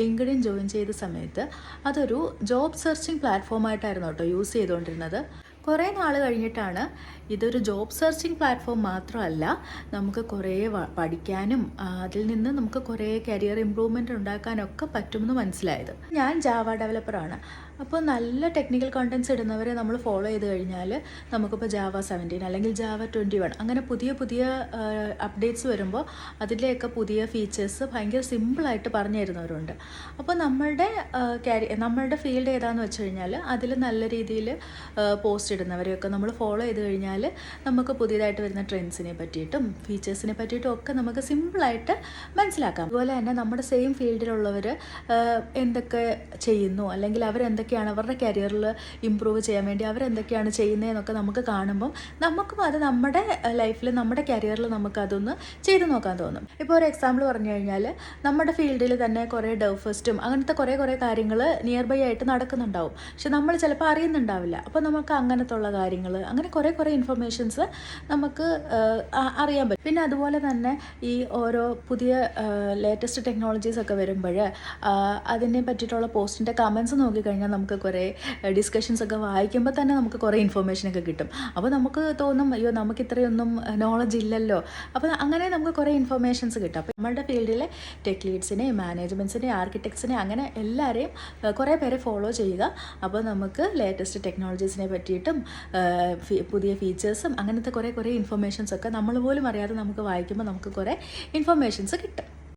LinkedIn join ചെയ്ത സമയത്ത് അതൊരു ജോബ് സെർച്ചിങ് പ്ലാറ്റ്ഫോമായിട്ടായിരുന്നു കേട്ടോ യൂസ് ചെയ്തുകൊണ്ടിരുന്നത്. കുറേ നാൾ കഴിഞ്ഞിട്ടാണ് ഇതൊരു ജോബ് സെർച്ചിങ് പ്ലാറ്റ്ഫോം മാത്രമല്ല, നമുക്ക് കുറേ പഠിക്കാനും അതിൽ നിന്ന് നമുക്ക് കുറേ കരിയർ ഇമ്പ്രൂവ്മെൻ്റ് ഉണ്ടാക്കാനൊക്കെ പറ്റുമെന്ന് മനസ്സിലായത്. ഞാൻ ജാവ ഡെവലപ്പറാണ്. അപ്പോൾ നല്ല ടെക്നിക്കൽ കണ്ടൻസ് ഇടുന്നവരെ നമ്മൾ ഫോളോ ചെയ്ത് കഴിഞ്ഞാൽ നമുക്കിപ്പോൾ ജാവ 17 അല്ലെങ്കിൽ ജാവ 21 അങ്ങനെ പുതിയ പുതിയ അപ്ഡേറ്റ്സ് വരുമ്പോൾ അതിലെയൊക്കെ പുതിയ ഫീച്ചേഴ്സ് ഭയങ്കര സിമ്പിളായിട്ട് പറഞ്ഞു തരുന്നവരുണ്ട്. അപ്പോൾ നമ്മളുടെ ഫീൽഡ് ഏതാണെന്ന് വെച്ച് കഴിഞ്ഞാൽ അതിൽ നല്ല രീതിയിൽ പോസ്റ്റ് ഇടുന്നവരെയൊക്കെ നമ്മൾ ഫോളോ ചെയ്ത് കഴിഞ്ഞാൽ നമുക്ക് പുതിയതായിട്ട് വരുന്ന ട്രെൻഡ്സിനെ പറ്റിയിട്ടും ഫീച്ചേഴ്സിനെ പറ്റിയിട്ടും ഒക്കെ നമുക്ക് സിമ്പിളായിട്ട് മനസ്സിലാക്കാം. അതുപോലെ തന്നെ നമ്മുടെ സെയിം ഫീൽഡിലുള്ളവർ എന്തൊക്കെ ചെയ്യുന്നു അല്ലെങ്കിൽ അവരെന്തൊക്കെയാണ് അവരുടെ കരിയറിൽ ഇമ്പ്രൂവ് ചെയ്യാൻ വേണ്ടി അവരെന്തൊക്കെയാണ് ചെയ്യുന്നതെന്നൊക്കെ നമുക്ക് കാണുമ്പം നമുക്കും അത് നമ്മുടെ ലൈഫിൽ നമ്മുടെ കരിയറിൽ നമുക്കതൊന്ന് ചെയ്ത് നോക്കാൻ തോന്നും. ഇപ്പോൾ ഒരു എക്സാമ്പിൾ പറഞ്ഞു കഴിഞ്ഞാൽ നമ്മുടെ ഫീൽഡിൽ തന്നെ കുറേ ഡവ് ഫെസ്റ്റും അങ്ങനത്തെ കുറേ കാര്യങ്ങൾ നിയർ ബൈ ആയിട്ട് നടക്കുന്നുണ്ടാവും. പക്ഷെ നമ്മൾ ചിലപ്പോൾ അറിയുന്നുണ്ടാവില്ല. അപ്പോൾ നമുക്ക് അങ്ങനത്തെ ഉള്ള കാര്യങ്ങൾ അങ്ങനെ കുറേ ഇൻഫർമേഷൻസ് നമുക്ക് അറിയാൻ പറ്റും. പിന്നെ അതുപോലെ തന്നെ ഈ ഓരോ പുതിയ ലേറ്റസ്റ്റ് ടെക്നോളജീസ് ഒക്കെ വരുമ്പോൾ അതിനെ പറ്റിയിട്ടുള്ള പോസ്റ്റിൻ്റെ കമൻസ് നോക്കിക്കഴിഞ്ഞാൽ നമുക്ക് കുറേ ഡിസ്കഷൻസ് ഒക്കെ വായിക്കുമ്പോൾ തന്നെ നമുക്ക് കുറേ ഇൻഫർമേഷനൊക്കെ കിട്ടും. അപ്പോൾ നമുക്ക് തോന്നും അയ്യോ നമുക്ക് ഇത്രയൊന്നും നോളജ് ഇല്ലല്ലോ. അപ്പോൾ അങ്ങനെ നമുക്ക് കുറേ ഇൻഫർമേഷൻസ് കിട്ടും. അപ്പോൾ നമ്മളുടെ ഫീൽഡിലെ ടെക് ലീഡ്സിനെ മാനേജ്മെൻറ്റ്സിനെ ആർക്കിടെക്ട്സിനെ അങ്ങനെ എല്ലാവരെയും കുറേ പേരെ ഫോളോ ചെയ്യുക. അപ്പോൾ നമുക്ക് ലേറ്റസ്റ്റ് ടെക്നോളജീസിനെ പറ്റിയിട്ടും പുതിയ ഫീച്ചേഴ്സും അങ്ങനത്തെ കുറേ ഇൻഫർമേഷൻസൊക്കെ നമ്മൾ പോലും അറിയാതെ നമുക്ക് വായിക്കുമ്പോൾ നമുക്ക് കുറേ ഇൻഫർമേഷൻസ് കിട്ടും.